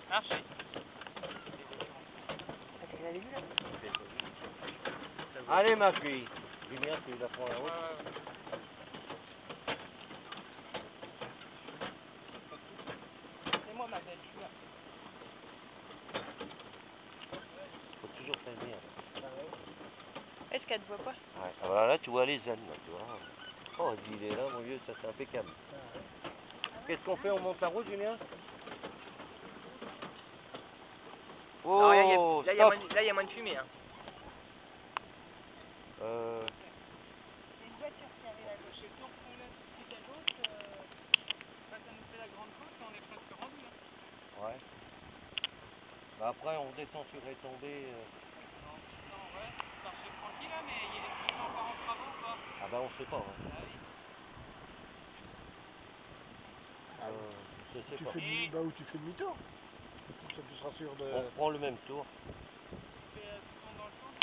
Marche. Allez ma fille. Julien, tu la prends la route. C'est moi ma belle, je suis là. Faut toujours prévenir. Est-ce qu'elle te voit pas? Ouais. Alors là, tu vois les ânes, là, tu vois. Oh, il est là, mon vieux, ça c'est impeccable. Qu'est-ce qu'on fait? On monte la route, Julien? Oh, Non, là, stop. il y a moins de fumée. Hein. Il y a une voiture qui arrive à gauche. Et si on prend là tout de suite à gauche, ça nous fait la grande route et on est presque rendu. Hein. Ouais. Bah après, on descend sur Étombé. Non, ouais, marcher tranquille là, mais est-ce qu'ils sont encore en travaux ou pas? Ah bah on sait pas. Hein. Ah Je oui. sais pas. Bah, ou tu fais demi-tour. Comme ça tu seras sûr de... On prend le même tour.